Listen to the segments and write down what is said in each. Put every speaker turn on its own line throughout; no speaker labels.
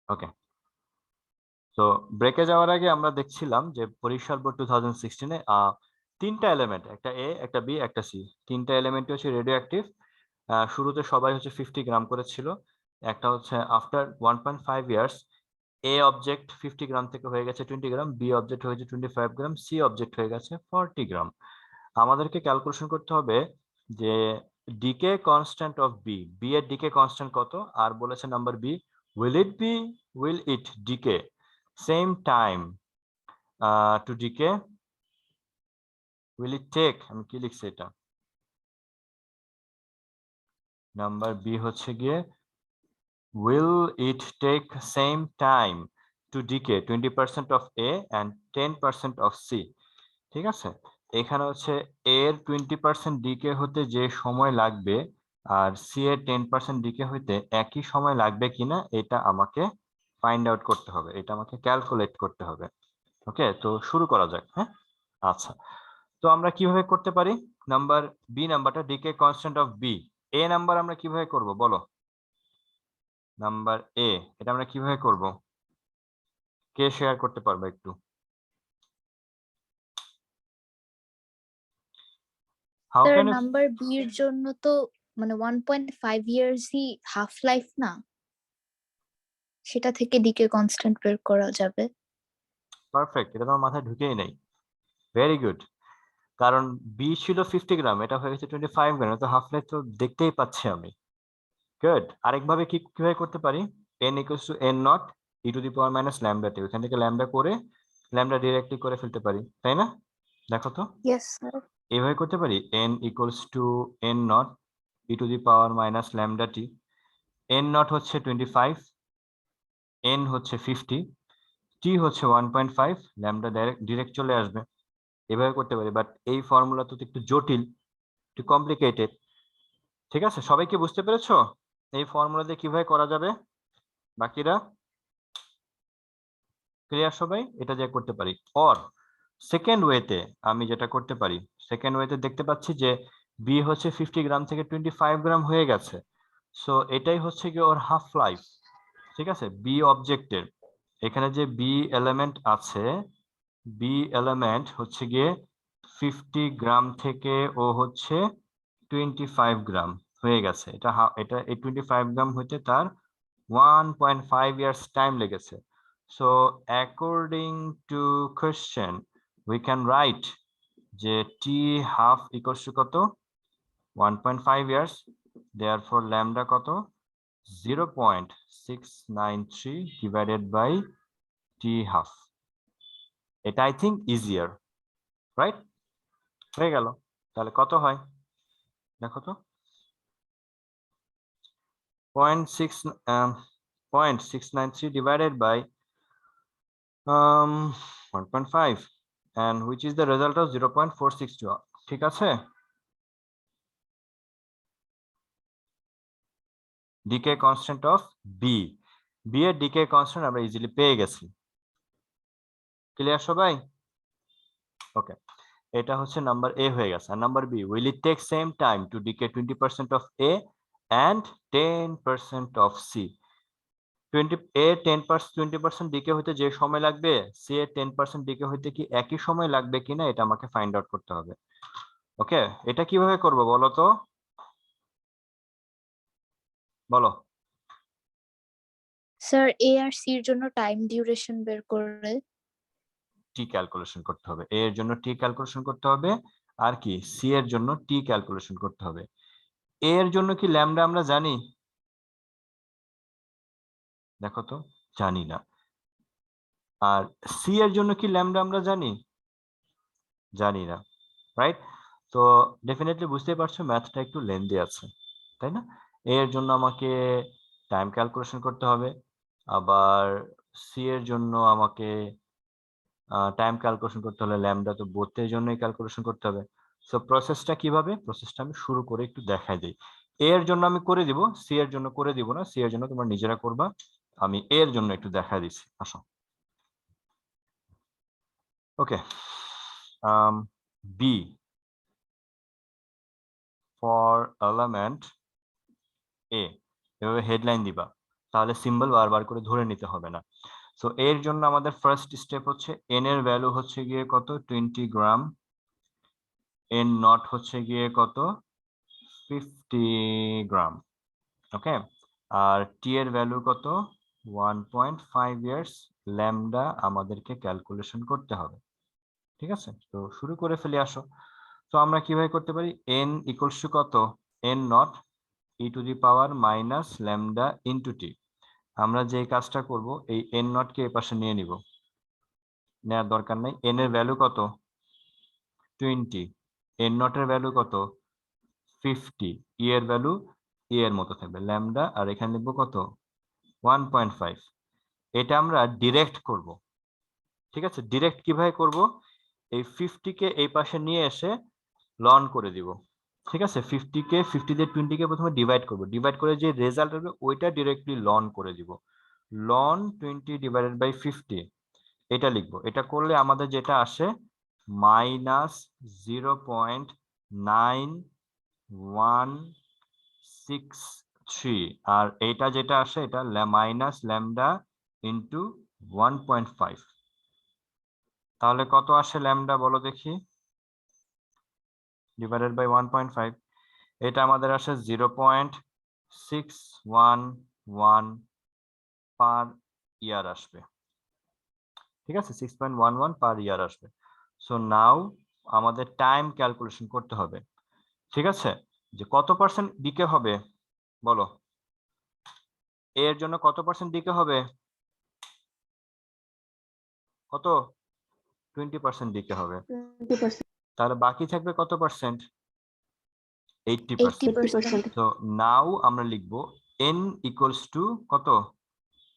ওকে, তো ব্রেকে যাওয়ার আগে আমরা দেখছিলাম যে পরীক্ষার বোর্ড 2016-এ তিনটা এলিমেন্ট, একটা এ, একটা বি, একটা সি, তিনটা এলিমেন্ট হচ্ছে রেডিও অ্যাক্টিভ। শুরুতে সবাই হচ্ছে 50 গ্রাম করে ছিল। একটা হচ্ছে আফটার 1.5 ইয়ার্স এ অবজেক্ট 50 গ্রাম থেকে হয়ে গেছে 20 গ্রাম, বি অবজেক্ট হয়েছে 25 গ্রাম, সি অবজেক্ট হয়ে গেছে 40 গ্রাম। আমাদেরকে ক্যালকুলেশন করতে হবে যে decay constant of B, B এর ডিকে কনস্ট্যান্ট কত, আর বলেছে number B, will it decay same time to decay, will it take, আমি কি লিখছি এটা, নাম্বার বি হচ্ছে গিয়ে will it take same time to decay 20% of A and 10% of C। ঠিক আছে, এখানে হচ্ছে A এর 20% ডিকে হতে যে সময় লাগবে আর সি এর 10% ডিকে হইতে একই সময় লাগবে কিনা এটা আমাকে ফাইন্ড আউট করতে হবে, এটা আমাকে ক্যালকুলেট করতে হবে। ওকে, তো শুরু করা যাক। হ্যাঁ, আচ্ছা, তো আমরা কিভাবে করতে পারি? নাম্বার বি নাম্বারটা decay constant of B, A number আমরা কিভাবে করব বলো? নাম্বার এ, এটা আমরা কিভাবে করব? কে শেয়ার করতে পারবে একটু? How
sir
can you?
Number B এর জন্য তো মানে 1.5 ইয়ার্সই হাফ লাইফ না, সেটা থেকে ডিকে কনস্ট্যান্ট বের করা যাবে।
পারফেক্ট, এটা তোমার মাথায় ঢুকেই নাই। ভেরি গুড, কারণ বি ছিল 50 গ্রাম, এটা হয়ে গেছে 25 গ্রাম, তো হাফ লাইফ তো দেখতেই পাচ্ছি আমি। গুড, আরেকভাবে কিভাবে করতে পারি? n equals to n naught E to the power minus lambda T, ওখান থেকে ল্যামডা করে ল্যামডা ডিরেক্টলি করে ফেলতে পারি, তাই না? দেখো তো,
ইয়েস স্যার।
এইভাবে করতে পারি n equals to n naught E to the power minus lambda T. n not হচ্ছে 25, n হচ্ছে 50, টি হচ্ছে 1.5, ল্যামডা ডিরেক্ট চলে আসবে। এভাবে করতে পারি, বাট এই ফর্মুলা তো একটু জটিল, একটু কমপ্লিকেটেড। ঠিক আছে, সবাই কি বুঝতে পেরেছো এই ফর্মুলা দিয়ে কিভাবে করা যাবে? বাকিরা ক্লিয়ার সবাই? এটা দিয়ে করতে পারি। অর সেকেন্ড ওয়েতে আমি যেটা করতে পারি, সেকেন্ড ওয়েতে দেখতে পাচ্ছি যে বি হচ্ছে 50 গ্রাম থেকে 25 গ্রাম হয়ে গেছে, সো এটাই হচ্ছে কি ওর হাফ লাইফ। ঠিক আছে, বি অবজেক্টের এখানে যে বি এলিমেন্ট আছে, বি এলিমেন্ট হচ্ছে গিয়ে 50 গ্রাম থেকে ও হচ্ছে 25 গ্রাম হয়ে গেছে, এটা এই 25 গ্রাম হইতে তার 1.5 ইয়ার্স টাইম লেগেছে। So according to question we can write যে টি হাফ ইকুয়ালস টু কত, 1.5 ইয়ার্স, দেয়ারফর ল্যামডা কত, 0.693 ডিভাইডেড বাই টি হাফ। এটা আই থিঙ্ক ইজিয়ার, রাইট? হয়ে গেল, তাহলে কত হয় দেখো তো, 0.693 divided by 1.5 and which is the result of 0.462। ঠিক আছে, decay constant of B, B এর ডিকে কনস্ট্যান্ট আমরা ইজিলি পেয়ে গেছি। ক্লিয়ার সবাই? ওকে, এটা হচ্ছে নাম্বার এ হয়ে গেছে। আর number B, will it take same time to decay 20% of A and 10% of C. 20% decay হইতে যে সময় লাগবে, সি এর 10% ডিকে হইতে কি একই সময় লাগবে কিনা এটা আমাকে ফাইন্ড আউট করতে হবে। ওকে, এটা কিভাবে করব বলো তো, বলো?
স্যার এ আর সি এর জন্য টাইম ডিউরেশন বের করে
টি ক্যালকুলেশন করতে হবে, এ এর জন্য টি ক্যালকুলেশন করতে হবে, আর কি সি এর জন্য টি ক্যালকুলেশন করতে হবে। এ এর জন্য কি ল্যামডা আমরা জানি? দেখো তো, জানি না। আর সি এর জন্য কি ল্যামডা আমরা জানি? জানি না, রাইট? তো ডেফিনেটলি বুঝতেই পারছো ম্যাথটা একটু লেন্দি আছে, তাই না? এর জন্য আমাকে টাইম ক্যালকুলেশন করতে হবে, আবার সি এর জন্য আমাকে টাইম ক্যালকুলেশন করতে হলে ল্যামডা তো বোথের জন্যই ক্যালকুলেশন করতে হবে। সো প্রসেসটা কিভাবে, প্রসেসটা আমি শুরু করে একটু দেখাই দিই। এ এর জন্য আমি করে দিব, সি এর জন্য করে দিব না, সি এর জন্য তোমরা নিজেরা করবা, আমি এ এর জন্য একটু দেখাই দিচ্ছি, আসো। ওকে, বি ফর এলিমেন্ট এ, এভাবে হেডলাইন দিবা। তাহলে সিম্বল বারবার করে ধরে নিতে হবে না। সো এর জন্য আমাদের ফার্স্ট স্টেপ হচ্ছে এন এর ভ্যালু হচ্ছে গিয়ে কত 20 গ্রাম, এন নট হচ্ছে গিয়ে কত 50 গ্রাম। ওকে, আর টি এর ভ্যালু কত 1.5 ইয়ার্স, ল্যামডা আমাদেরকে ক্যালকুলেশন করতে হবে। ঠিক আছে, তো শুরু করে ফেলি আসো। তো আমরা কিভাবে করতে পারি, এন ইকুয়ালস টু কত N not E to the power minus lambda into টি। আমরা যে কাজটা করব এই এন নট কে এপাশে নিয়ে নিব, নেওয়ার দরকার নাই। এন এর ভ্যালু কত 20, এন নট এর ভ্যালু কত 50, ই এর ভ্যালু ই এর মতো থাকবে ল্যামডা, আর এখানে লিখবো কত 1.5। এটা আমরা ডিরেক্ট করব। ঠিক আছে, ডিরেক্ট কিভাবে করব, এই 50 কে এই পাশে নিয়ে এসে লন করে দিব। ঠিক আছে, 50 কে 50 দিয়ে 20 কে প্রথমে ডিভাইড করব, ডিভাইড করে যে রেজাল্ট হবে ওইটা ডিরেক্টলি লন করে দিব। লন 20 ডিভাইডেড বাই 50 এটা লিখবো। এটা করলে আমাদের যেটা আসে -0.9163, আর এইটা যেটা আসে এটা মাইনাস ল্যামডা ইন্টু 1.5। তাহলে কত আসে ল্যামডা বলো দেখি, ডিভাইডেড বাই 1.5, এটা আমাদের আসে 0.611 পার ইয়ার আসবে। ঠিক আছে, 6.11 পার ইয়ার আসবে। সো নাও আমাদের টাইম ক্যালকুলেশন করতে হবে। ঠিক আছে, যে কত পার্সেন্ট ডিকে হবে বলো, এর জন্য কত পার্সেন্ট ডিকে হবে, কত 20% ডিকে হবে।
20%.
তাহলে বাকি থাকবে কত পার্সেন্ট 80%।
80%.
তো নাও আমরা লিখবো n ইকুয়ালস টু কত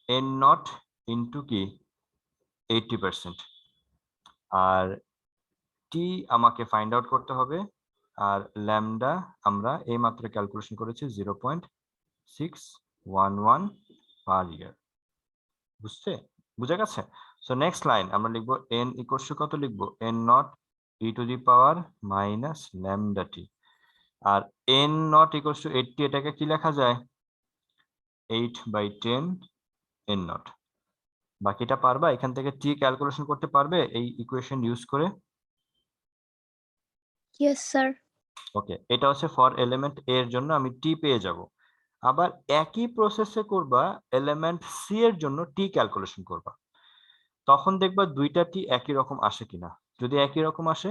n নট ইন্টু কি 80%, আর টি আমাকে ফাইন্ড আউট করতে হবে, আর ল্যামডা আমরা এই মাত্র ক্যালকুলেশন করেছি 0.611 পার ইয়ার। বুঝা গেছে? সো নেক্সট লাইন আমরা লিখবো n ইকুয়ালস টু কত লিখবো n naught E to the power minus lambda T, আর n নট ইকুয়ালস টু 80 এটাকে কি লেখা যায় 8/10 n নট। বাকিটা পারবা এখান থেকে টি ক্যালকুলেশন করতে পারবে এই ইকুয়েশন ইউজ করে?
Yes, sir.
ওকে, এটা হচ্ছে ফর এলিমেন্ট এ এর জন্য আমি টি পেয়ে যাব। আবার একই প্রসেসে করবা এলিমেন্ট সি এর জন্য টি ক্যালকুলেশন করবা, তখন দেখবা দুইটা টি একই রকম আসে কিনা। যদি একই রকম আসে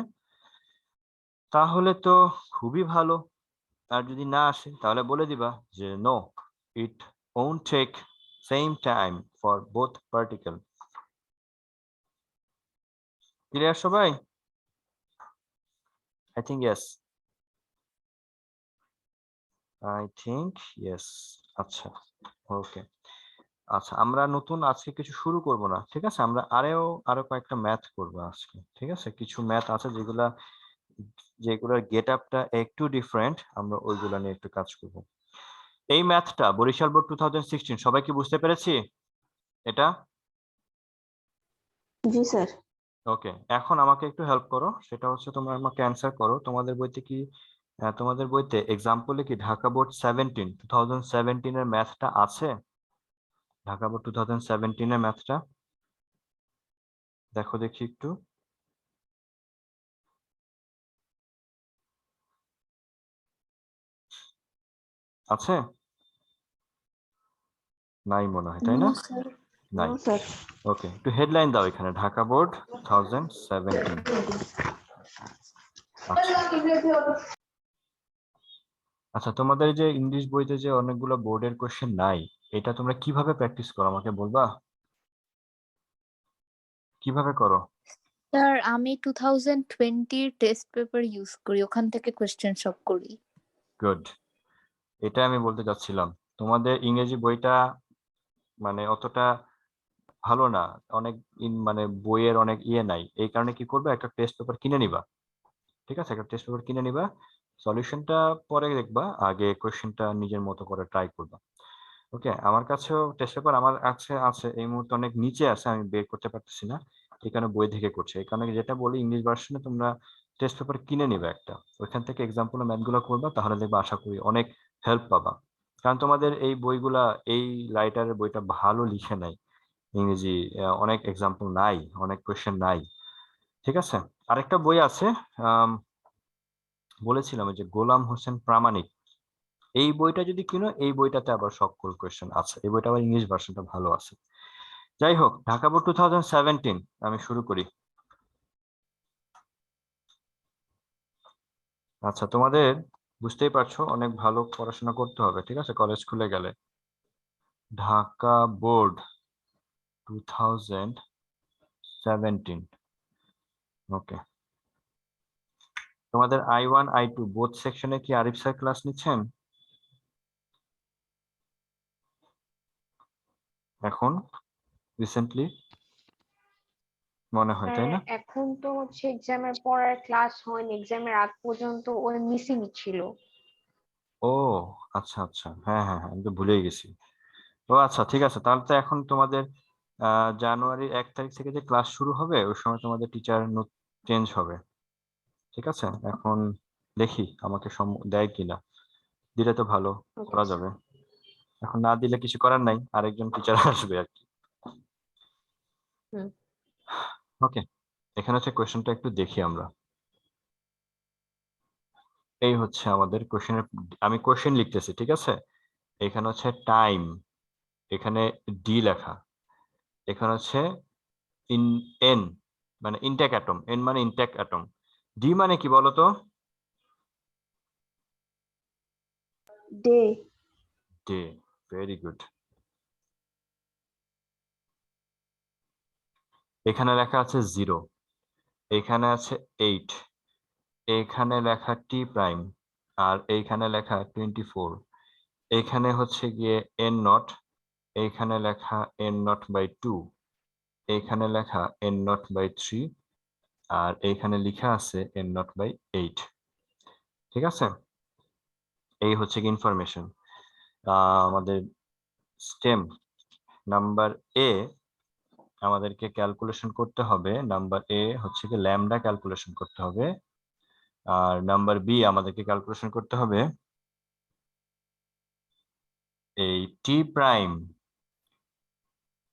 তাহলে তো খুবই ভালো, আর যদি না আসে তাহলে বলে দিবা যে no, it won't take same time for both particle। ক্লিয়ার সবাই? I think yes. I think yes. আচ্ছা, ওকে। আচ্ছা, আমরা নতুন আজকে কিছু শুরু করব না, ঠিক আছে? আমরা আরো কয়েকটা ম্যাথ করব আজকে। ঠিক আছে, কিছু ম্যাথ আছে যেগুলোর গেট আপটা একটু ডিফারেন্ট, আমরা ওইগুলা নিয়ে একটু কাজ করব। এই ম্যাথটা বরিশাল বোর্ড 2016 সবাই কি বুঝতে পেরেছি এটা?
জি স্যার।
ওকে, এখন আমাকে একটু হেল্প করো, সেটা হচ্ছে তোমরা আমাকে অ্যান্সার করো তোমাদের বইতে কি তোমাদের বইতে এক্সাম্পলে কি ঢাকা বোর্ড 2017 এর ম্যাথটা আছে? ঢাকা বোর্ড 2017 এর ম্যাথটা দেখো দেখি একটু। আছে? নাই মনে হয়, তাই না?
No, sir.
নাই।
No sir.
ওকে, একটু হেডলাইন দাও এখানে, ঢাকা বোর্ড 2017। আচ্ছা, তোমাদের যে ইংলিশ বইতে যে অনেকগুলো বোর্ডের কোশ্চেন নাই, এটা তোমরা কিভাবে প্র্যাকটিস করো আমাকে বলবা? কিভাবে করো?
স্যার আমি 2020 টেস্ট পেপার ইউজ করি, ওখান থেকে কোশ্চেন সলভ করি।
গুড, এটা আমি বলতে চাচ্ছিলাম। তোমাদের ইংরেজি বইটা মানে অতটা ভালো না, অনেক মানে বইয়ের অনেক নাই, এই কারণে কি করবে, একটা টেস্ট পেপার কিনে নিবা। ঠিক আছে, একটা টেস্ট পেপার কিনে নিবা, সলিউশনটা পরে দেখবা, আগে কোশ্চেনটা নিজের মতো করে ট্রাই করবা। ওকে, আমার কাছেও টেস্ট পেপার আমার কাছে আছে, এই মুহূর্তে অনেক নিচে আছে, আমি বের করতে পারতেছি না, এই কারণে বই থেকে করছে। এই কারণে যেটা বলি ইংলিশ ভার্সনে তোমরা টেস্ট পেপার কিনে নিবে একটা, ওইখান থেকে এক্সাম্পল ম্যাথ গুলো করবা, তাহলে দেখবা আশা করি অনেক হেল্প পাবা। কারণ তোমাদের এই বইগুলা, এই রাইটারের বইটা ভালো লিখে নাই ইংরেজি, অনেক এক্সাম্পল নাই, অনেক কোয়েশ্চেন নাই। ঠিক আছে, আরেকটা বই আছে, বলেছিলাম ওই যে গোলাম হোসেন প্রামাণিক, এই বইটা যদি কিনো, এই বইটাতে আবার সকল কোয়েশ্চেন আছে, এই বইটা আবার ইংলিশ ভার্সনটা ভালো আছে। যাই হোক, ঢাকা বোর্ড 2017 আমি শুরু করি। আচ্ছা, তোমাদের বুঝতেই পারছো অনেক ভালো পড়াশোনা করতে হবে, ঠিক আছে, কলেজ খুলে গেলে। ঢাকা বোর্ড 2017, ওকে। তোমাদের I1 I2 বোথ সেকশনে কি আরিফ স্যার ক্লাস নিচ্ছেন এখন, রিসেন্টলি? মনে হয়,
স্যার
তাই না?
এখন তো হচ্ছে এক্সামের পর আর ক্লাস হয়নি, এক্সামের আগ পর্যন্ত ওই মিসিং ছিল।
ও আচ্ছা আচ্ছা, হ্যাঁ হ্যাঁ হ্যাঁ, আমি তো ভুলেই গেছি। ও আচ্ছা, ঠিক আছে, তাহলে তো এখন তোমাদের জানুয়ারির 1 তারিখ থেকে যে ক্লাস শুরু হবে, ওই সময় তোমাদের টিচার চেঞ্জ হবে। ঠিক আছে, এখন দেখি আমাকে দেয় কিনা, দিলে তো ভালো,
ওকে
করা
স্যার।
যাবে। এখন না দিলে কিছু করার নাই, আরেকজন টিচার আসবে আর কি।
হুম।
ওকে, এখানে হচ্ছে কোয়েশ্চেনটা একটু দেখি আমরা। এই হচ্ছে আমাদের কোয়েশ্চেনের, আমি কোয়েশ্চেন লিখতেছি, ঠিক আছে। এখানে হচ্ছে টাইম, এখানে ডি লেখা, এখানে হচ্ছে ইন এন মানে ইনটেক অ্যাটম, এন মানে ইনটেক অ্যাটম, ডি মানে কি বলতো?
ডে।
Day, very good. এখানে লেখা আছে 0, এখানে আছে 8, এখানে লেখা টি প্রাইম, আর এইখানে লেখা 24, এখানে হচ্ছে গিয়ে এন নট, এইখানে লেখা n0/2, এইখানে লেখা n0/3, আর এইখানে লেখা আছে n0/8। ঠিক আছে, এই হচ্ছে কি ইনফরমেশন। আমাদের স্টেম নাম্বার এ, আমাদেরকে ক্যালকুলেশন করতে হবে, নাম্বার এ হচ্ছে কি ল্যামডা ক্যালকুলেশন করতে হবে, আর নাম্বার বি আমাদেরকে ক্যালকুলেশন করতে হবে এই টি প্রাইম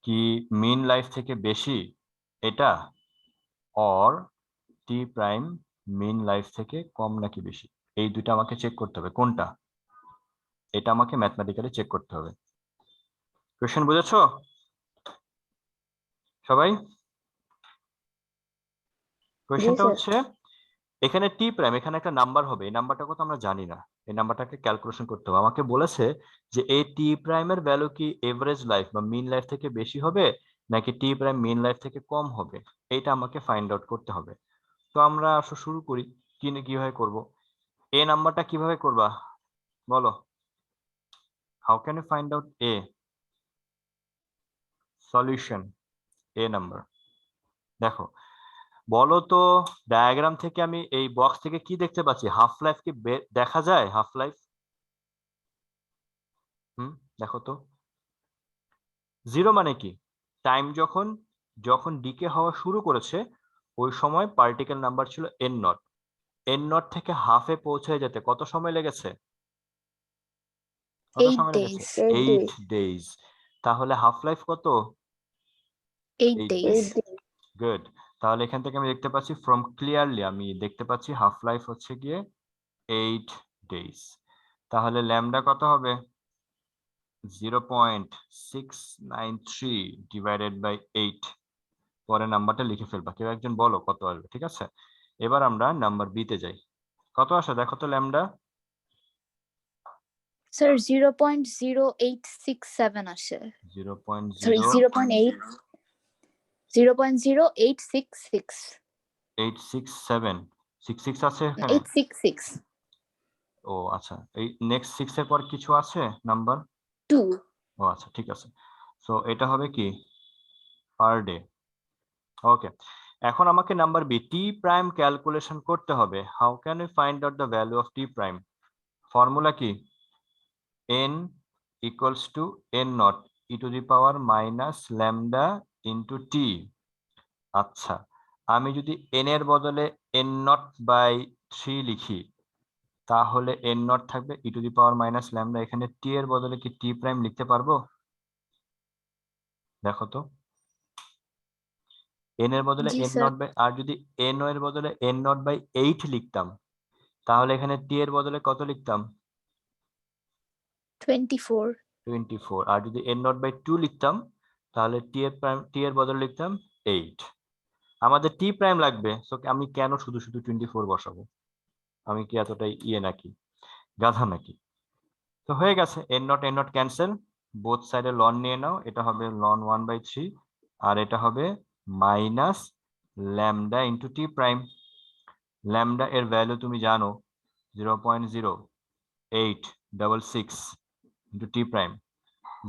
কি মিন লাইফ থেকে বেশি, এটা, or T prime mean life থেকে কম নাকি বেশি, এই দুইটা আমাকে চেক করতে হবে কোনটা, এটা আমাকে ম্যাথমেটিক্যালি চেক করতে হবে। কোয়েশ্চেন বুঝেছো সবাই?
জি
কোয়েশ্চেনটা
স্যার।
হচ্ছে, এখানে টি প্রাইম, এখানে একটা নাম্বার হবে, এই নাম্বারটা কত আমরা জানি না, এই নাম্বারটাকে ক্যালকুলেশন করতে হবে। আমাকে বলেছে যে এই টি প্রাইমের ভ্যালু কি এভারেজ লাইফ বা মিন লাইফ থেকে বেশি হবে নাকি টি প্রাইম মিন লাইফ থেকে কম হবে, এইটা আমাকে ফাইন্ড আউট করতে হবে। তো আমরা আসলে শুরু করি, কিভাবে করব। এ নাম্বারটা কিভাবে করবা বলো, how can you find out a solution, A number? দেখো, বলো তো, ডায়াগ্রাম থেকে আমি এই বক্স থেকে কি দেখতে পাচ্ছি, হাফ লাইফ কি দেখা যায়, হাফ লাইফ? দেখো তো, 0 মানে কি, টাইম যখন যখন ডিকে হওয়া শুরু করেছে, ওই সময় পার্টিকেল নাম্বার ছিল n0, n0 থেকে হাফে পৌঁছে যেতে কত সময় লেগেছে, কত
8
সময় লেগেছে?
days।
8 days। তাহলে হাফ লাইফ কত?
8
8
days।
days। গুড। তাহলে এখান থেকে আমি দেখতে পাচ্ছি, ফ্রম ক্লিয়ারলি আমি দেখতে পাচ্ছি হাফ লাইফ হচ্ছে গিয়ে 8 days। তাহলে ল্যামডা কত হবে? 0.693 ডিভাইডেড বাই 8। পরে নাম্বারটা লিখে ফেলবা, কেউ একজন বলো কত আসবে, ঠিক আছে। এবার আমরা নাম্বার বি তে যাই, কত আসে দেখো তো ল্যামডা?
স্যার 0.0867 আসে। সরি
0.0867।
0.0866।
666 আছে এখানে?
866।
ও আচ্ছা, এই নেক্সট 6 এর পর কিছু আছে নাম্বার?
2।
ও আচ্ছা, ঠিক আছে। সো এটা হবে কি পার ডে। ওকে, এখন আমাকে number B T prime calculation করতে হবে। How can we find out the value of T prime? Formula কি? n equals to n0 e to the power minus lambda into T. আচ্ছা, আমি যদি n এর বদলে n0/3 লিখি, তাহলে এন নট থাকবে E to the power minus lambda. এখানে টি এর বদলে কি টি প্রাইম লিখতে পারবো? দেখো তো, এন এর বদলে
G
N
sir.
Nought by, আর যদি এন এর বদলে এন নট বাই 8 লিখতাম, তাহলে এখানে টি এর বদলে কত লিখতাম?
24।
24। আর যদি এন নট বাই 2 লিখতাম, তাহলে টি এর বদলে লিখতাম 8। আমাদের টি প্রাইম লাগবে, সো আমি কেন শুধু শুধু 24 বসাবো? আমি কি এতটাই ইয়ে নাকি, গাধা নাকি? তো হয়ে গেছে, এন নট ক্যান্সেল, বোথ সাইডে লন নিয়ে নাও, এটা হবে লন 1/3, আর এটা হবে মাইনাস ল্যামডা ইন্টু টি প্রাইম। ল্যামডা এর ভ্যালু তুমি জানো 0.0866 ইন্টু টি প্রাইম।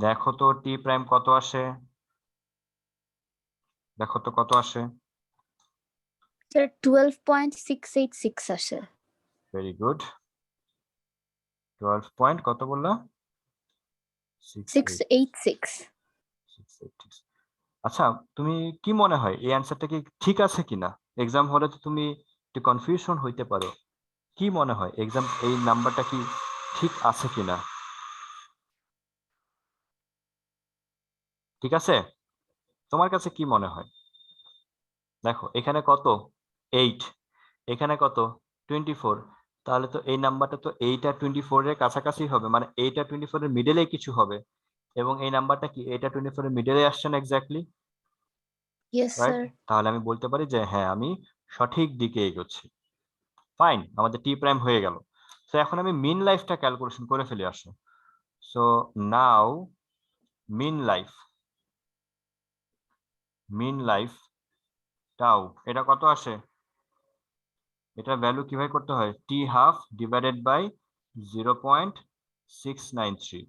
দেখো তো টি প্রাইম কত আসে, দেখো তো কত আসে।
স্যার 12.686 আসে।
Very good. 12 পয়েন্ট কত বললা?
686।
আচ্ছা, তুমি কি মনে হয় এই অ্যান্সারটা কি ঠিক আছে কিনা? এক্সাম হলে তো তুমি একটু কনফিউশন হইতে পারো। কি মনে হয় এক্সাম এই নাম্বারটা কি ঠিক আছে কিনা? ঠিক আছে, তোমার কাছে কি মনে হয়? দেখো এখানে কত 8, এখানে কত 24, তাহলে তো এই নাম্বারটা তো 8 আর 24 এর কাছাকাছি হবে, মানে 8 আর 24 এর মিডলে কিছু হবে। এবং এই নাম্বারটা কি 8 আর 24 এর মিডলে আসছে না এক্স্যাক্টলি,
ইয়েস
রাইট?
স্যার।
তাহলে আমি বলতে পারি যে হ্যাঁ, আমি সঠিক দিকে এগোচ্ছি। ফাইন, আমাদের টি প্রাইম হয়ে গেল। তো এখন আমি মিন লাইফটা ক্যালকুলেশন করে ফেলি আসো। সো নাও মিন লাইফ টাউ, এটা কত আসে? এটা ভ্যালু কিভাবে করতে হয়? টি হাফ ডিভাইডেড বাই 0.693।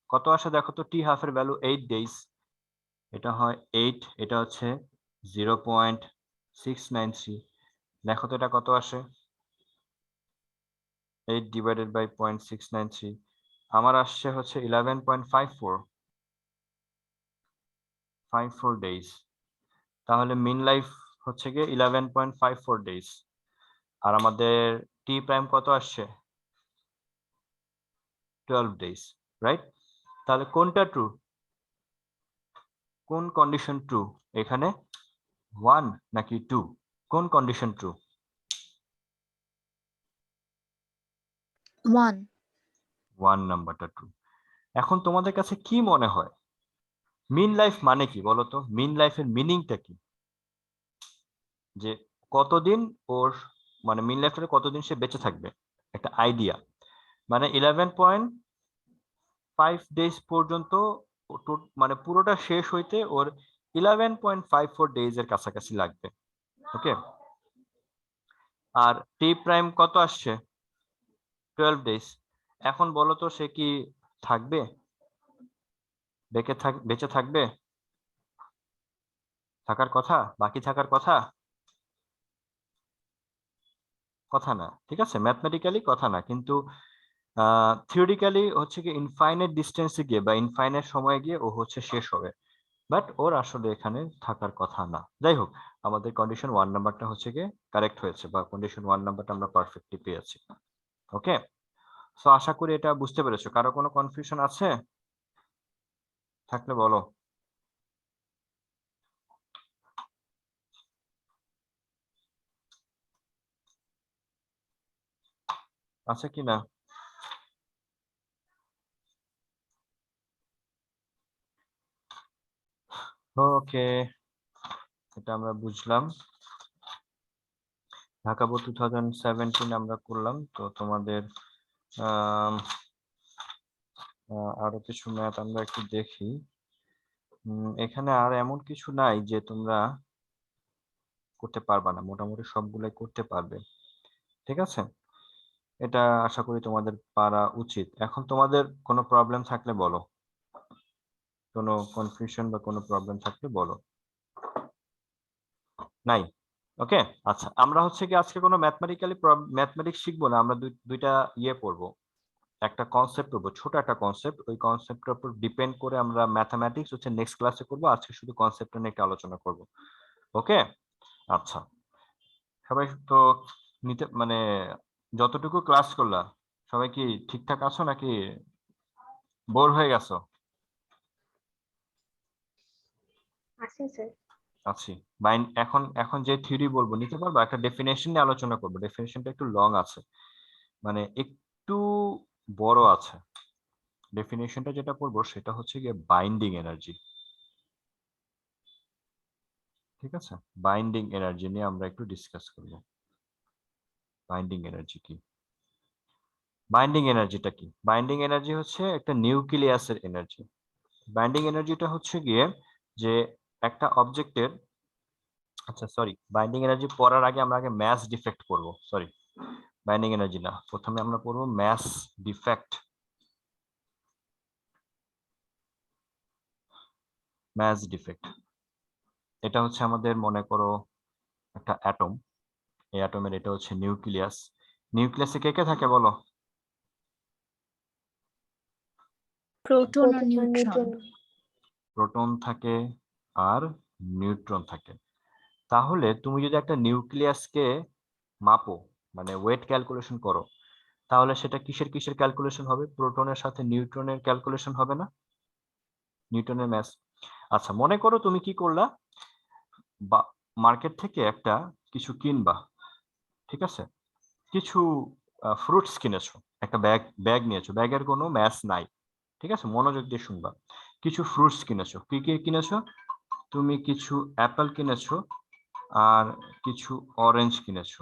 কত আসে দেখো তো, টি হাফের ভ্যালু 8 ডেজ, এটা হয় 8, এটা হচ্ছে 0.693। দেখো তো এটা কত আসে? 8 ডিভাইডেড বাই 0.693, আমার আসছে হচ্ছে 11.54 ডেজ। তাহলে মিন লাইফ হচ্ছে গিয়ে 11.54 ডেজ। আর আমাদের টি প্রাইম কত আসছে? 12 ডেজ, রাইট? তাহলে কোনটা ট্রু, কোন কন্ডিশন ট্রু এখানে, 1 নাকি 2? কোন কন্ডিশন ট্রু?
1।
1 নাম্বারটা ট্রু। এখন তোমাদের কাছে কি মনে হয় মিন লাইফ মানে কি বলো তো? মিন লাইফের মিনিংটা কি? যে কতদিন ওর, মানে মিন লাইফে কতদিন সে বেঁচে থাকবে, একটা আইডিয়া। মানে 11.5 ডেজ পর্যন্ত, মানে পুরোটা শেষ হইতে ওর 11.54 ডেজ এর কাছাকাছি লাগবে। ওকে, আর টি প্রাইম কত আসছে? 12 ডেজ। এখন বলো তো সে কি থাকবে, বেঁচে থাকবে? থাকার কথা, বাকি থাকার কথা, কথা না, ঠিক আছে? ম্যাথমেটিক্যালি কথা না, কিন্তু থিওরিটিক্যালি হচ্ছে কি ইনফাইনাইট ডিস্টেন্সে গিয়ে বা ইনফাইনাইট সময়ে গিয়ে ও হচ্ছে শেষ হবে। বাট ওর আসলে এখানে থাকার কথা না। যাই হোক, আমাদের কন্ডিশন 1 নাম্বারটা হচ্ছে গিয়ে কারেক্ট হয়েছে, বা কন্ডিশন 1 নাম্বারটা আমরা পারফেক্টলি পেয়েছি। ওকে, সো আশা করি এটা বুঝতে পেরেছো। কারো কোনো কনফিউশন আছে থাকলে বলো, আছে কি না? ওকে, এটা আমরা বুঝলাম। ঢাকা বোর্ড 2017 আমরা করলাম। তো তোমাদের আরো কিছু ম্যাথ আমরা একটু দেখি। এখানে আর এমন কিছু নাই যে তোমরা করতে পারবা না, মোটামুটি সবগুলাই করতে পারবে। ঠিক আছে, এটা আশা করি তোমাদের পারা উচিত। এখন তোমাদের কোনো প্রবলেম থাকলে বলো, কোনো কনফিউশন বা কোনো প্রবলেম থাকলে বলো। নাই? ওকে, আচ্ছা, আমরা হচ্ছে কি আজকে কোনো ম্যাথমেটিক্স শিখবো না, আমরা দুইটা ইয়ে পড়বো, একটা কনসেপ্ট পড়বো, ছোট একটা কনসেপ্ট। ওই কনসেপ্টের উপর ডিপেন্ড করে আমরা ম্যাথমেটিক্স হচ্ছে নেক্সট ক্লাসে করবো। আজকে শুধু কনসেপ্ট নিয়ে একটা আলোচনা করবো। ওকে, আচ্ছা, সবাই তো নিতে মানে যতটুকু ক্লাস করলা সবাই কি ঠিকঠাক আছো নাকি বোর হয়ে গেছো?
আছি স্যার।
আছি। এখন এখন যে থিওরি বলবো নিতে পারবো, একটা ডেফিনেশন নিয়ে আলোচনা করবো। ডেফিনেশনটা একটু লং আছে, মানে একটু বড় আছে। ডেফিনেশনটা যেটা পড়বো সেটা হচ্ছে গিয়ে বাইন্ডিং এনার্জি। ঠিক আছে, বাইন্ডিং এনার্জি নিয়ে আমরা একটু ডিসকাস করব। বাইন্ডিং এনার্জি কি? বাইন্ডিং এনার্জিটা কি? বাইন্ডিং এনার্জি হচ্ছে একটা নিউক্লিয়াসের এনার্জি। বাইন্ডিং এনার্জিটা হচ্ছে গিয়ে যে একটা অবজেক্টের, আচ্ছা সরি, বাইন্ডিং এনার্জি পড়ার আগে আমরা আগে ম্যাস ডিফেক্ট পড়বো। সরি, বাইন্ডিং এনার্জি না, প্রথমে আমরা পড়বো ম্যাস ডিফেক্ট। ম্যাস ডিফেক্ট এটা হচ্ছে আমাদের, মনে করো একটা অ্যাটম, এই অ্যাটমের এটা হচ্ছে নিউক্লিয়াস। নিউক্লিয়াসে কে কে থাকে বলো?
প্রোটন ও নিউট্রন।
প্রোটন থাকে আর নিউট্রন থাকে। তাহলে তুমি যদি একটা নিউক্লিয়াসকে মাপো, মানে ওয়েট ক্যালকুলেশন করো, তাহলে সেটা কিসের কিসের ক্যালকুলেশন হবে? প্রোটনের সাথে নিউট্রনের ক্যালকুলেশন হবে না? নিউটনের ম্যাস। আচ্ছা মনে করো তুমি কি করলা, বা মার্কেট থেকে একটা কিছু কিনবা, ঠিক আছে, কিছু ফ্রুটস কিনেছো, একটা ব্যাগ ব্যাগ নিয়েছো, ব্যাগের কোনো ম্যাস নাই, ঠিক আছে, মনোযোগ দিয়ে শুনবা। কিছু ফ্রুটস কিনেছো, কি কি কিনেছো? তুমি কিছু অ্যাপেল কিনেছো আর কিছু অরেঞ্জ কিনেছো।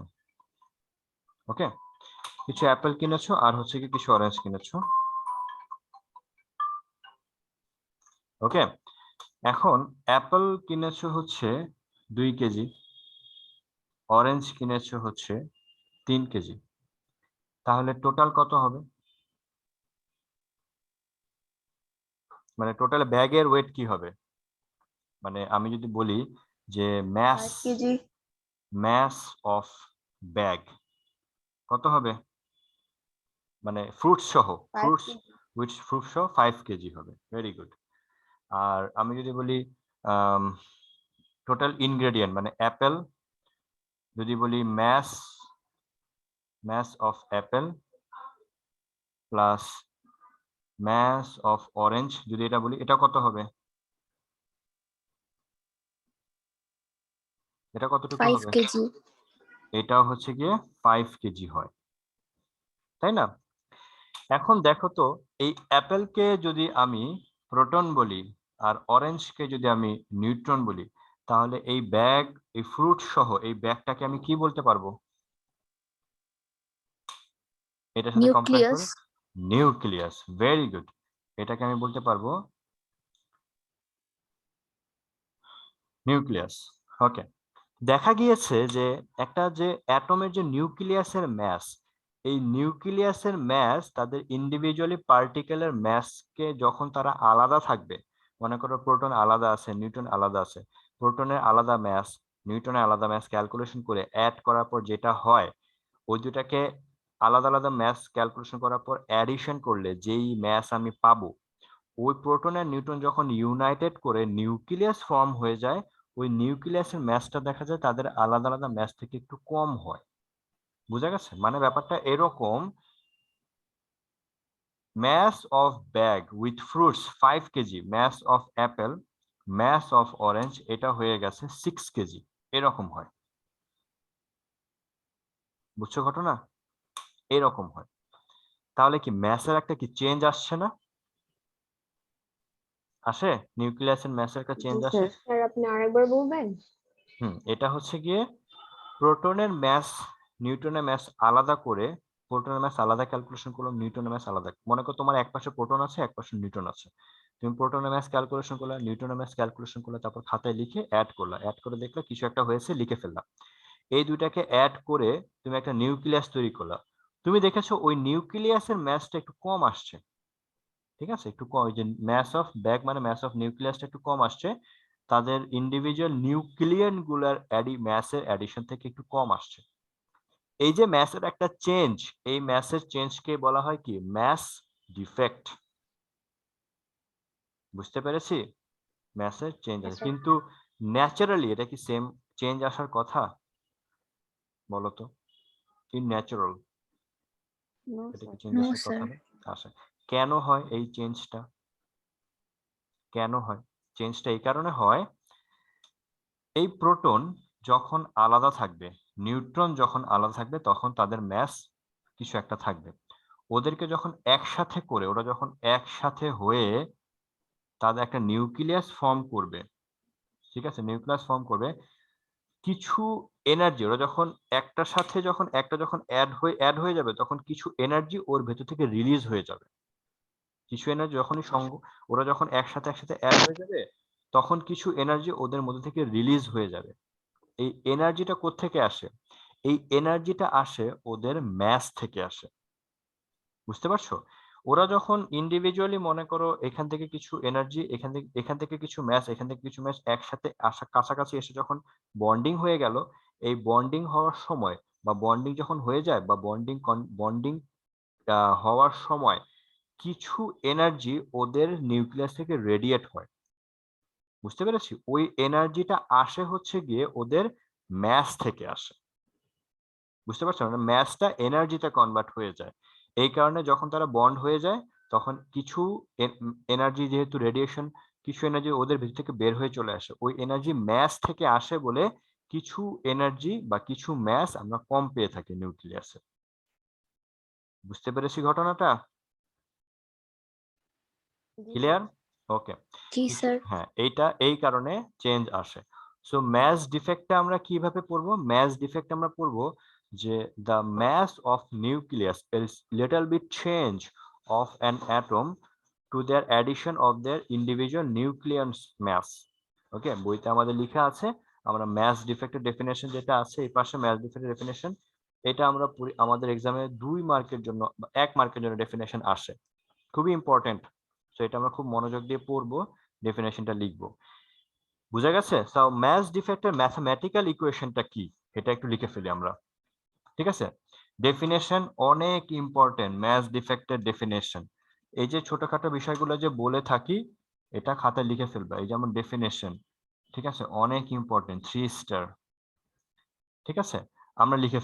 ওকে, কিছু অ্যাপেল কিনেছো আর হচ্ছে কি কিছু অরেঞ্জ কিনেছো। ওকে, এখন অ্যাপেল কিনেছো হচ্ছে 2 কেজি, অরেঞ্জ কিনেছো হচ্ছে 3 কেজি। তাহলে টোটাল কত হবে? মানে টোটাল ব্যাগের ওয়েট কি হবে? মানে আমি যদি বলি যে ম্যাস,
5 কেজি।
ম্যাস অফ ব্যাগ কত হবে? মানে ফ্রুটস সহ,
5
ফ্রুটস
কেজি।
উইথ ফ্রুট সহ 5 কেজি হবে। Very good. আর আমি যদি বলি টোটাল ইনগ্রেডিয়েন্ট মানে অ্যাপেল, যদি বলি mass, mass of apple plus mass of orange, যদি এটা বলি, এটা কত হবে? এটা কতটুকু
5
হবে?
কেজি।
এটা হচ্ছে গিয়ে 5 কেজি হয়, তাই না? এখন দেখো তো, এই অ্যাপেলকে যদি আমি প্রোটন বলি আর অরেঞ্জকে যদি আমি নিউট্রন বলি, তাহলে এই ব্যাগ, এই ফ্রুট সহ এই ব্যাগটাকে আমি কি বলতে পারবো এটার সাথে কম্পেয়ার
নিউক্লিয়াস।
করে? নিউক্লিয়াস। Very good. এটাকে আমি বলতে পারবো নিউক্লিয়াস। ওকে, দেখা গিয়েছে যে একটা যে অ্যাটমের যে নিউক্লিয়াসের ম্যাস, এই নিউক্লিয়াসের ম্যাস তাদের ইন্ডিভিজুয়ালি পার্টিকেলের ম্যাসকে যখন তারা আলাদা থাকবে, মনে করো প্রোটন আলাদা আছে, নিউট্রন আলাদা আছে, প্রোটনের আলাদা ম্যাস, নিউট্রনের আলাদা ম্যাস ক্যালকুলেশন করে অ্যাড করার পর যেটা হয়, ওই দুটাকে আলাদা আলাদা ম্যাস ক্যালকুলেশন করার পর অ্যাডিশন করলে যেই ম্যাস আমি পাবো, ওই প্রোটন আর নিউট্রন যখন ইউনাইটেড করে নিউক্লিয়াস ফর্ম হয়ে যায়, ওই নিউক্লিয়াসের ম্যাসটা দেখা যায় তাদের আলাদা আলাদা ম্যাস থেকে একটু কম হয়। বুঝা গেছে? মানে ব্যাপারটা এরকম, mass of bag with fruits 5 KG, mass of apple, mass of orange এটা হয়ে গেছে 6 কেজি, এরকম হয়। বুঝছো ঘটনা? এরকম হয়। তাহলে কি ম্যাসের একটা কি চেঞ্জ আসছে না? আসে, নিউক্লিয়াসের ম্যাসের একটা
জি
চেঞ্জ আসে।
স্যার। স্যার আপনি আরেকবার বলবেন?
এটা হচ্ছে গিয়ে প্রোটনের ম্যাস, নিউটনের ম্যাস আলাদা করে, প্রোটনের ম্যাস আলাদা ক্যালকুলেশন করলাম, নিউটনের ম্যাস আলাদা। মনে করো তোমার এক পাশে প্রোটন আছে, এক পাশে নিউটন আছে, তুমি প্রোটনের ম্যাস ক্যালকুলেশন করলা, নিউটনের ম্যাস ক্যালকুলেশন করলা, তারপর খাতায় লিখে অ্যাড করলা, অ্যাড করে দেখলা কিছু একটা হয়েছে, লিখে ফেললাম। এই দুইটাকে অ্যাড করে তুমি একটা নিউক্লিয়াস তৈরি করলা। তুমি দেখেছো ওই নিউক্লিয়াসের ম্যাসটা একটু কম আসছে, ঠিক আছে, একটু কম, ওই যে ম্যাস অফ ব্যাগ মানে ম্যাস অফ নিউক্লিয়াসটা একটু কম আসছে, তাদের ইন্ডিভিজুয়াল নিউক্লিয়ন গুলার ম্যাসের অ্যাডিশন থেকে একটু কম আসছে। এই যে ম্যাসের একটা চেঞ্জ, এই ম্যাসের চেঞ্জকে বলা হয় কি? Mass defect. বুঝতে পেরেছি? ম্যাসের চেঞ্জ
Yes,
আছে,
sir.
কিন্তু ন্যাচারালি এটা কি সেম চেঞ্জ আসার কথা? বলতো, ইন ন্যাচারাল
No,
এটা কি
sir.
চেঞ্জ
No,
আসার
sir.
কথা না? আসে। কেন হয় এই চেঞ্জটা? কেন হয়? চেঞ্জটা এই কারণে হয়, এই প্রোটন যখন আলাদা থাকবে, নিউট্রন যখন আলাদা থাকবে তখন তাদের ম্যাস কিছু একটা থাকবে। ওদেরকে যখন একসাথে করে, ওরা যখন একসাথে হয়ে তাদের একটা নিউক্লিয়াস ফর্ম করবে, ঠিক আছে? নিউক্লিয়াস ফর্ম করবে, কিছু এনার্জি ওরা যখন একটার সাথে যখন একটা যখন অ্যাড হয়ে যাবে তখন কিছু এনার্জি ওর ভেতর থেকে রিলিজ হয়ে যাবে। কিছু এনার্জি যখনই ওরা যখন একসাথে অ্যাড হয়ে যাবে তখন কিছু এনার্জি ওদের মধ্যে থেকে রিলিজ হয়ে যাবে। এই এনার্জিটা কোত্থেকে আসে? এই এনার্জিটা আসে ওদের ম্যাস থেকে আসে। বুঝতে পারছো? ওরা যখন ইন্ডিভিজুয়ালি মনে করো এখান থেকে কিছু এনার্জি, এখান থেকে কিছু ম্যাস, এখান থেকে কিছু ম্যাস একসাথে আসা কাছাকাছি এসে যখন বন্ডিং হয়ে গেল, এই বন্ডিং হওয়ার সময় বা বন্ডিং যখন হয়ে যায় বা বন্ডিং হওয়ার সময় কিছু এনার্জি ওদের নিউক্লিয়াস থেকে রেডিয়েট হয়। বুঝতে পেরেছি? ওই এনার্জিটা আসে হচ্ছে গিয়ে ওদের ম্যাস থেকে আসে। বুঝতে পারছো? মানে ম্যাসটা এনার্জিতে কনভার্ট হয়ে যায়। এই কারণে যখন তারা বন্ড হয়ে যায় তখন কিছু এনার্জি, যেহেতু রেডিয়েশন, কিছু এনার্জি ওদের ভিতর থেকে বের হয়ে চলে আসে। ওই এনার্জি ম্যাস থেকে আসে বলে কিছু এনার্জি বা কিছু ম্যাস আমরা কম পেয়ে থাকি নিউক্লিয়াসে। বুঝতে পেরেছি ঘটনাটা?
জি,
ক্লিয়ার?
sir.
ওকে।
জি, স্যার।
হ্যাঁ, এইটা এই কারণে চেঞ্জ আসে। সো ম্যাস ডিফেক্টটা আমরা কিভাবে পড়বো? ম্যাস ডিফেক্ট আমরা পড়বো যে the mass of nucleus is little bit change of an atom to their addition of their individual nucleus mass. ওকে, বইতে আমাদের লেখা আছে, আমরা ম্যাস ডিফেক্টের ডেফিনেশন যেটা আছে এই পাশে ম্যাস ডিফেক্টের ডেফিনেশন, এটা আমরা আমাদের এক্সামে 2 মার্কের জন্য বা 1 মার্কের জন্য ডেফিনেশন আসে। খুবই ইম্পর্টেন্ট। সো এটা আমরা খুব মনোযোগ দিয়ে পড়বো, ডেফিনেশনটা লিখবো। বুঝা গেছে? সো ম্যাস ডিফেক্টের ম্যাথমেটিক্যাল ইকুয়েশনটা কি এটা একটু লিখে ফেলি আমরা। ঠিক আছে? ডেফিনেশন অনেক ইম্পর্টেন্ট, ম্যাস ডিফেক্টের ডেফিনেশন। এই যে ছোটখাটো বিষয়গুলো যে বলে থাকি এটা খাতায় লিখে ফেলবা। এই যেমন ডেফিনেশন, ঠিক আছে, অনেক ইম্পর্টেন্ট, 3 স্টার। ঠিক আছে, আমরা লিখে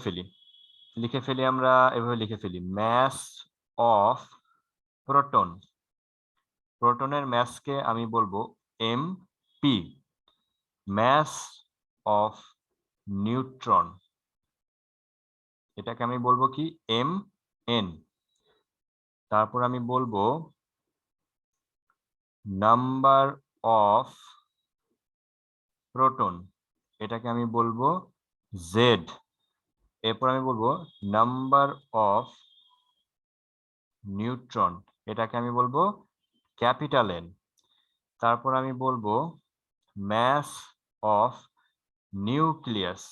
ফেলি আমরা এভাবে লিখে ফেলি, ম্যাস অফ প্রোটন, প্রোটনের ম্যাসকে আমি বলবো M P, mass of neutron এটাকে আমি বলবো কি এম এন। তারপর আমি বলবো নাম্বার অফ প্রোটন, এটাকে আমি বলবো জেড। এরপর আমি বলবো নাম্বার অফ নিউট্রন, এটাকে আমি বলবো ক্যাপিটাল এন। তারপর আমি বলবো mass of nucleus,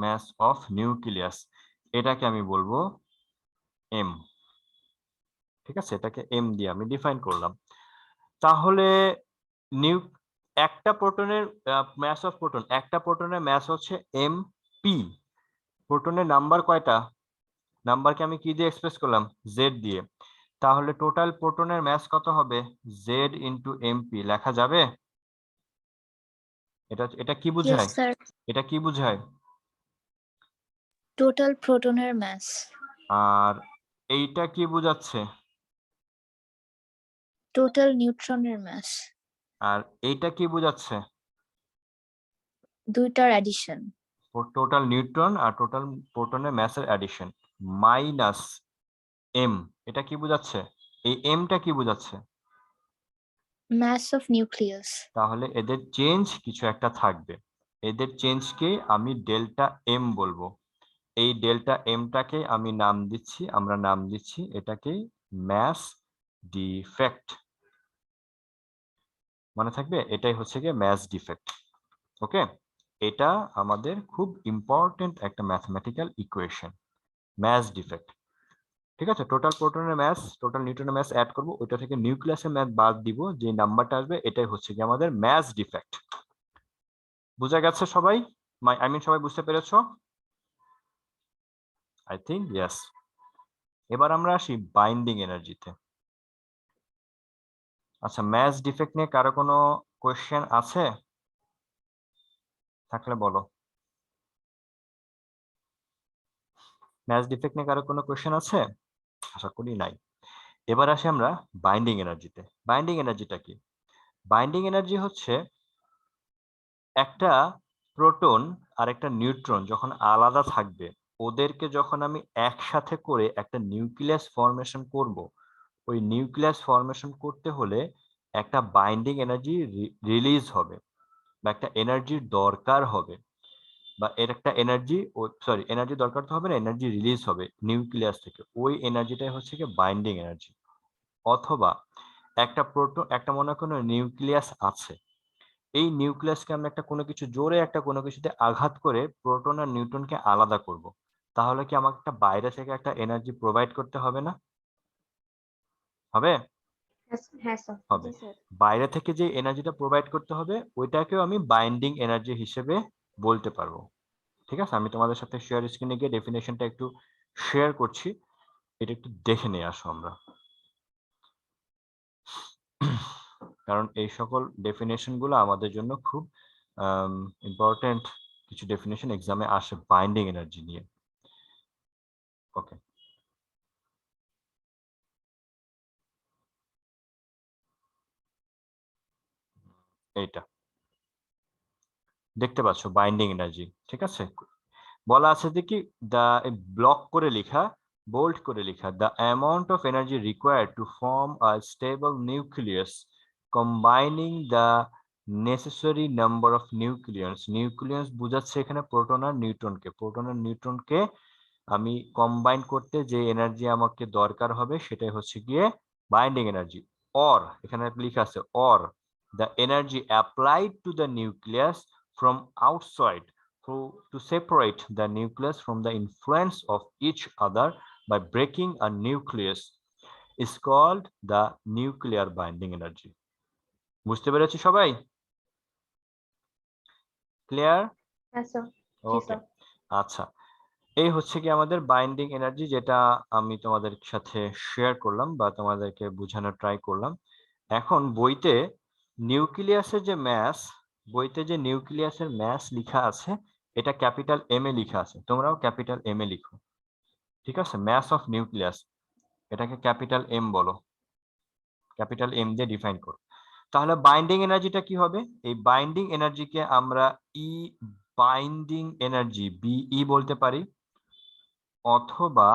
mass of nucleus, এটাকে আমি বলবো এম। ঠিক আছে, এটাকে এম দিয়ে আমি ডিফাইন করলাম। তাহলে নিউ একটা প্রোটনের ম্যাস অফ প্রোটন, একটা প্রোটনের ম্যাস হচ্ছে এম পি। প্রোটনের নাম্বার কয়টা? নাম্বারকে আমি কি দিয়ে এক্সপ্রেস করলাম? জেড দিয়ে। তাহলে টোটাল প্রোটনের ম্যাস কত হবে? জেড ইন্টু এমপি লেখা যাবে? এটা কি
ইয়েস,
বুঝায়?
স্যার।
এটা কি বুঝায়?
টোটাল প্রোটনের মাস।
আর এইটা কি বুঝাচ্ছে?
টোটাল নিউট্রনের মাস।
আর এইটা কি বুঝাচ্ছে?
দুইটার অ্যাডিশন।
টোটাল নিউট্রন আর টোটাল প্রোটনের ম্যাসের অ্যাডিশন মাইনাস এম। এটা কি বুঝাচ্ছে? এই এমটা কি বুঝাচ্ছে?
মাস অফ নিউক্লিয়াস।
তাহলে এদের চেঞ্জ কিছু একটা থাকবে, এদের চেঞ্জকে আমি ডেল্টা এম বলবো। এই ডেল্টা এমটাকে আমি নাম দিচ্ছি, আমরা নাম দিচ্ছি এটাকে ম্যাস ডিফেক্ট। মনে থাকবে, এটাই হচ্ছে গিয়ে ম্যাস ডিফেক্ট। ওকে, এটা আমাদের খুব ইম্পর্টেন্ট একটা ম্যাথমেটিক্যাল ইকুয়েশন, ম্যাস ডিফেক্ট। ঠিক আছে, টোটাল প্রোটনের ম্যাস, টোটাল নিউট্রনের ম্যাস অ্যাড করব, ওইটা থেকে নিউক্লিয়াসের ম্যাস বাদ দিব, যে নাম্বারটা আসবে এটাই হচ্ছে কি আমাদের ম্যাস ডিফেক্ট। বুঝা গেছে সবাই? আই মিন সবাই বুঝতে পেরেছো? I think yes. এবার আমরা আসি বাইন্ডিং এনার্জিতে। আচ্ছা, ম্যাস ডিফেক্ট নিয়ে কারো কোনো কোয়েশ্চেন আছে? থাকলে বলো। ম্যাচ ডিফেক্ট নিয়ে কারো কোনো কোয়েশ্চেন আছে? আশা করি নাই। এবার আসি আমরা বাইন্ডিং এনার্জিতে। বাইন্ডিং এনার্জিটা কি? বাইন্ডিং এনার্জি হচ্ছে একটা প্রোটন আর একটা নিউট্রন যখন আলাদা থাকবে, ওদেরকে যখন আমি একসাথে করে একটা নিউক্লিয়াস ফরমেশন করব, ওই নিউক্লিয়াস ফরমেশন করতে হলে একটা বাইন্ডিং এনার্জি রিলিজ হবে বা একটা এনার্জির দরকার হবে, বা এর একটা এনার্জি, এনার্জি দরকার তো হবে না, এনার্জি রিলিজ হবে নিউক্লিয়াস থেকে, ওই এনার্জিটাই হচ্ছে কি বাইন্ডিং এনার্জি। অথবা একটা মনে কোনো নিউক্লিয়াস আছে, এই নিউক্লিয়াসকে আমরা একটা কোনো কিছু জোরে একটা কোনো কিছুতে আঘাত করে প্রোটন আর নিউট্রনকে আলাদা করব, তাহলে কি আমাকে একটা বাইরে থেকে একটা এনার্জি প্রোভাইড করতে হবে না? হবে?
হ্যাঁ স্যার।
হবে।
জি স্যার।
বাইরে থেকে যে এনার্জিটা প্রোভাইড করতে হবে ওইটাকেও আমি বাইন্ডিং এনার্জি হিসেবে বলতে পারবো। ঠিক আছে, আমি তোমাদের সাথে শেয়ার স্ক্রিনে গিয়ে ডেফিনেশনটা একটু শেয়ার করছি, এটা একটু দেখে নিয়ে আসো আমরা, কারণ এই সকল ডেফিনেশন গুলো আমাদের জন্য খুব ইম্পর্টেন্ট। কিছু ডেফিনেশন এক্সামে আসে বাইন্ডিং এনার্জি নিয়ে। ওকে, এইটা দেখতে পাচ্ছ বাইন্ডিং এনার্জি, ঠিক আছে। বলা আছে যে কি, দা ব্লক করে লেখা, বোল্ড করে লেখা, the amount of energy required to form a stable nucleus combining the necessary number of nucleons. Nucleons বোঝাচ্ছে এখানে প্রোটন আর নিউট্রনকে, প্রোটন আর নিউট্রনকে আমি কম্বাইন করতে যে এনার্জি আমাকে দরকার হবে সেটাই হচ্ছে গিয়ে বাইন্ডিং এনার্জি। অর, এখানে লেখা আছে or the energy applied to the nucleus from outside to separate the nucleus from the influence of each other by breaking a nucleus is called the nuclear binding energy. বুঝতে পেরেছি সবাই? Clear?
হ্যাঁ sir. জি
ওকে,
sir.
আচ্ছা, এই হচ্ছে কি আমাদের binding energy, যেটা আমি তোমাদের সাথে শেয়ার করলাম বা তোমাদেরকে বোঝানোর ট্রাই করলাম। এখন বইতে নিউক্লিয়াসের যে ম্যাস, বইতে যে নিউক্লিয়াসের ম্যাস লেখা আছে এটা ক্যাপিটাল এম এ লেখা আছে, তোমরাও ক্যাপিটাল এম এ লিখো, ঠিক আছে। ম্যাস অফ নিউক্লিয়াস, এটাকে ক্যাপিটাল এম বলো, ক্যাপিটাল এম দিয়ে ডিফাইন করো। তাহলে বাইন্ডিং এনার্জিটা কি হবে? এই বাইন্ডিং এনার্জিকে আমরা ই বাইন্ডিং এনার্জি বিই বলতে পারি, অথবা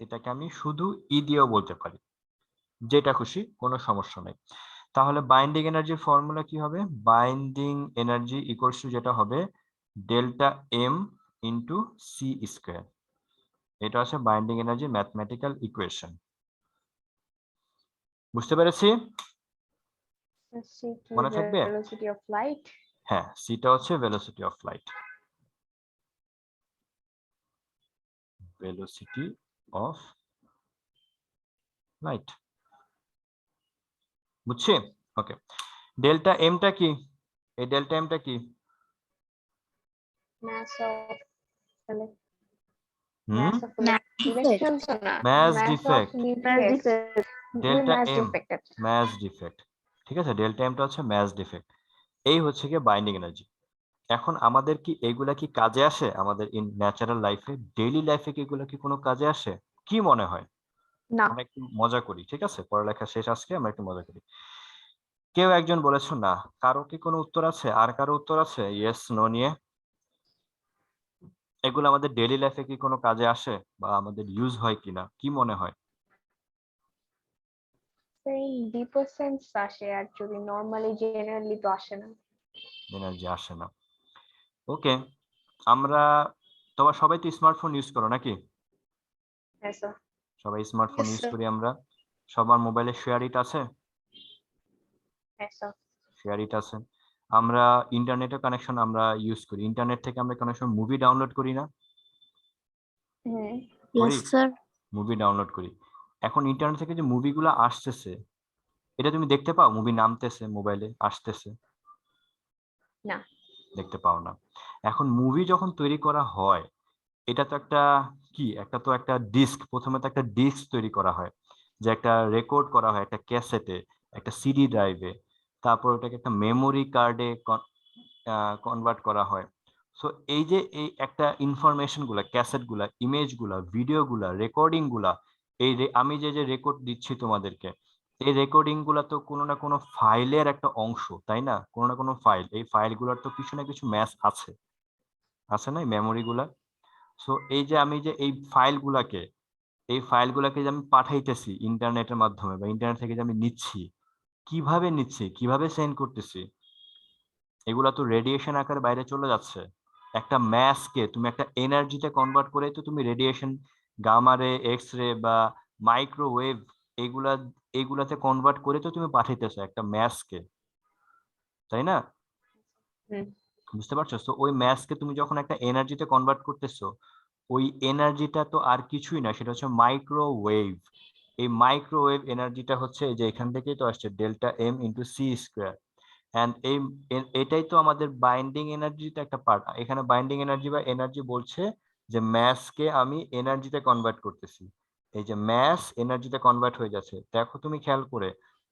এটাকে আমি শুধু ই দিয়েও বলতে পারি, যেটা খুশি, কোনো সমস্যা নেই। তাহলে বাইন্ডিং এনার্জির ফর্মুলা কি হবে? বাইন্ডিং এনার্জি ইকুয়ালস টু যেটা হবে delta M into C square. এটা হচ্ছে বাইন্ডিং এনার্জি ম্যাথমেটিক্যাল ইকুয়েশন। বুঝতে পেরেছি?
সি কি
মনে থাকবে?
Velocity of light?
হ্যাঁ, সিটা হচ্ছে velocity of light, velocity of light. বুঝছি? ওকে, ডেল্টা এমটা কি? এই ডেল্টা এমটা কি?
Mass of
hmm,
mass of electrons না,
mass
mass of
defect,
nucleus.
Delta
mass
M
defect.
Mass defect, ঠিক আছে। ডেল্টা এমটা হচ্ছে ম্যাস ডিফেক্ট। এই হচ্ছে কি বাইন্ডিং এনার্জি। এখন আমাদের কি এগুলা কি কাজে আসে আমাদের ইন ন্যাচারাল লাইফে, ডেইলি লাইফে কি এগুলা কি কোনো কাজে আসে? কি মনে হয়?
না।
আমরা একটু মজা করি, ঠিক আছে, পড়ালেখা শেষ আজকে, আমরা একটু মজা করি। কেউ একজন বলেছো না, কারো কি কোনো উত্তর আছে? আর কারো উত্তর আছে ইয়েস নো নিয়ে? এগুলো আমাদের ডেইলি লাইফে কি কোনো কাজে আসে বা আমাদের ইউজ হয় কিনা, কি মনে হয়?
এই ডিপার সেন্স আসে, অ্যাকচুয়ালি নরমালি জেনারেলি তো আসে না।
এনার্জি আসে না। ওকে, আমরা তোমার সবাই তো স্মার্টফোন ইউজ করো নাকি?
হ্যাঁ স্যার।
সবাই স্মার্টফোন
Yes,
ইউজ
sir.
করি আমরা। সবার মোবাইলে শেয়ার ইট আছে?
হ্যাঁ স্যার।
শেয়ার ইট আছে। আমরা ইন্টারনেটের কানেকশন আমরা ইউজ করি, ইন্টারনেট থেকে আমরা কোনো সময় মুভি ডাউনলোড করি না?
হুম।
করি,
Yes, sir.
মুভি ডাউনলোড করি। এখন ইন্টারনেট থেকে যে মুভিগুলো আসতেছে, এটা তুমি দেখতে পাও? মুভি নামতেছে মোবাইলে, আসতেছে?
না।
দেখতে পাও না। এখন মুভি যখন তৈরি করা হয়, এটা তো একটা কি, একটা তো একটা ডিস্ক, প্রথমে তো একটা ডিস্ক তৈরি করা হয়, যে একটা রেকর্ড করা হয় একটা ক্যাসেটে, একটা সিডি ড্রাইভে, তারপর ওটাকে একটা মেমোরি কার্ডে কনভার্ট করা হয়, সো এই যে এই একটা ইনফরমেশন গুলা, ক্যাসেট গুলা, ইমেজ গুলা, ভিডিও গুলা, রেকর্ডিং গুলা, আমি যে রেকর্ড দিচ্ছি তোমাদেরকে, এই রেকর্ডিং গুলা তো কোনো না কোনো ফাইলের একটা অংশ, তাই না? কোনো না কোনো ফাইল, এই ফাইল গুলার তো কিছু না কিছু ম্যাচ আছে, আছে না মেমোরি গুলা? সো এই যে আমি যে এই ফাইলগুলাকে যে আমি পাঠাইতেছি ইন্টারনেটের মাধ্যমে বা ইন্টারনেট থেকে যে আমি নিচ্ছি, কিভাবে নিচ্ছি, কিভাবে সেন্ড করতেছি, এগুলা তো রেডিয়েশন আকারে বাইরে চলে যাচ্ছে। একটা ম্যাসকে তুমি একটা এনার্জিতে কনভার্ট করে তো তুমি রেডিয়েশন, গামা রে, এক্স রে বা মাইক্রোওয়েভ, এগুলা এগুলাতে কনভার্ট করে তো তুমি পাঠাইতেছো একটা ম্যাসকে, তাই না?
হুম।
বুঝতে পারছো? তো ওই ম্যাসকে তুমি যখন একটা এনার্জিতে কনভার্ট করতেছো, ওই এনার্জিটা তো আর কিছুই না, সেটা হচ্ছে মাইক্রোওয়েভ। এই মাইক্রোওয়েভ এনার্জিটা হচ্ছে এই যে এখান থেকেই তো আসছে, delta M into C square. And এটাই তো আমাদের বাইন্ডিং এনার্জিটা একটা পার্ট। এখানে বাইন্ডিং এনার্জি বা এনার্জি বলছে যে ম্যাসকে আমি এনার্জিতে কনভার্ট করতেছি। এই যে ম্যাস এনার্জিতে কনভার্ট হয়ে যাচ্ছে, দেখো তুমি খেয়াল করে,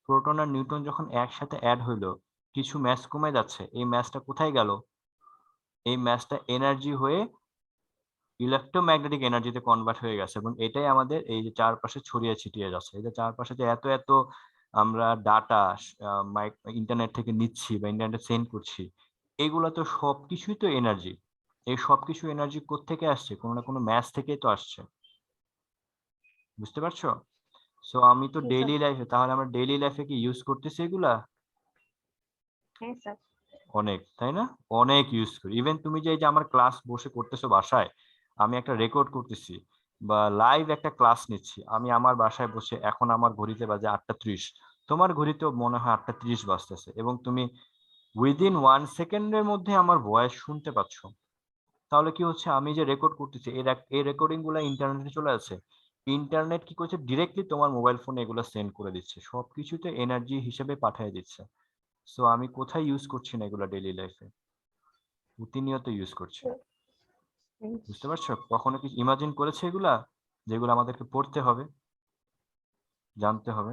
প্রোটন আর নিউট্রন যখন একসাথে অ্যাড হইলো, কিছু ম্যাস কমে যাচ্ছে, এই ম্যাসটা কোথায় গেল? এই ম্যাসটা এনার্জি হয়ে ইলেকট্রোম্যাগনেটিক এনার্জিতে কনভার্ট হয়ে গেছে, এবং এটাই আমাদের এই যে চারপাশে ছড়িয়ে ছিটিয়ে যাচ্ছে। এই যে চারপাশে যে এত এত আমরা ডাটা ইন্টারনেট থেকে নিচ্ছি বা ইন্টারনেটে সেন্ড করছি, এগুলো তো সবকিছুই তো এনার্জি। এই সবকিছু এনার্জি কোত্থেকে আসছে? কোনো না কোনো ম্যাচ থেকেই তো আসছে। বুঝতে পারছো? সো আমি তো
জি স্যার।
ডেইলি লাইফে, তাহলে আমরা ডেইলি লাইফে কি ইউজ করতেছি এগুলা?
হ্যাঁ স্যার।
অনেক, তাই না? অনেক ইউজ করি। ইভেন তুমি যে এই যে আমার ক্লাস বসে করতেছো বাসায়, আমি একটা রেকর্ড করতেছি বা লাইভ একটা ক্লাস নিচ্ছি, আমি আমার বাসায় বসে, এখন আমার ঘড়িতে বাজে 8:30, তোমার ঘড়িতেও মনে হয় 8:30 বাজতেছে, এবং তুমি উইদিন 1 সেকেন্ডের মধ্যে আমার ভয়েস শুনতে পাচ্ছ। তাহলে কি হচ্ছে, আমি যে রেকর্ড করতেছি এই রেকর্ডিং গুলো ইন্টারনেটে চলে আছে, ইন্টারনেট কি করছে, ডিরেক্টলি তোমার মোবাইল ফোনে এগুলো সেন্ড করে দিচ্ছে, সবকিছুতে এনার্জি হিসেবে পাঠিয়ে দিচ্ছে। সো আমি কোথায় ইউজ করছি না এগুলো ডেইলি লাইফে? প্রতিনিয়ত ইউজ করছে।
হুম।
বুঝতে পারছো? কখনো কি ইমাজিন করেছে এগুলা, যেগুলো আমাদেরকে পড়তে হবে, জানতে হবে?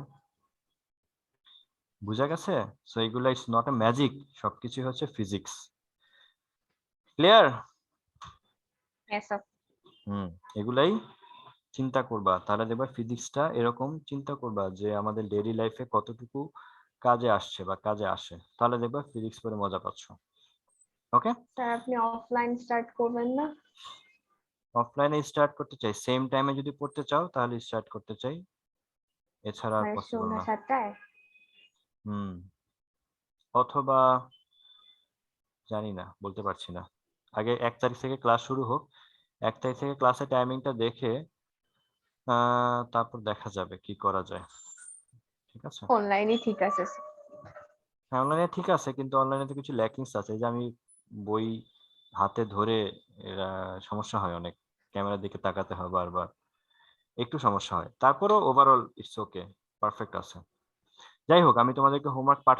বুঝা গেছে? সো এগুলা ইটস নট এ ম্যাজিক, সবকিছু হচ্ছে ফিজিক্স। ক্লিয়ার?
হ্যাঁ স্যার।
এগুলাই চিন্তা করবা, তাহলে দেখবা ফিজিক্সটা এরকম চিন্তা করবা যে আমাদের ডেইলি লাইফে কতটুকু কাজে আসছে বা কাজে আসে, তাহলে দেখবা ফিজিক্স পড়ে মজা পাচ্ছ। ওকে?
স্যার আপনি অফলাইন স্টার্ট করবেন না?
অফলাইনে স্টার্ট করতে চাই, সেম টাইমে যদি পড়তে চাও তাহলে স্টার্ট করতে চাই, এছাড়া আর
মানে
পসিবল
সন্ধ্যা
না।
7টায়?
হুম। অথবা জানি না, বলতে পারছি না। আগে 1 তারিখ থেকে ক্লাস শুরু হোক, 1 তারিখ থেকে ক্লাসের টাইমিংটা দেখে তারপর দেখা যাবে কি করা যায়। ঠিক আছে?
অনলাইনই ঠিক আছে স্যার।
হ্যাঁ, অনলাইনে ঠিক আছে, কিন্তু অনলাইনে তো কিছু ল্যাকিংস আছে। এই যে আমি বই হাতে ধরে, এরা সমস্যা হয় অনেক, ক্যামেরার দিকে তাকাতে হয় বারবার, একটু সমস্যা হয়। তারপরেও ওভারঅল ইটস ওকে, পারফেক্ট আছে। যাই হোক, আমি তোমাদেরকে হোমওয়ার্ক পাঠাই।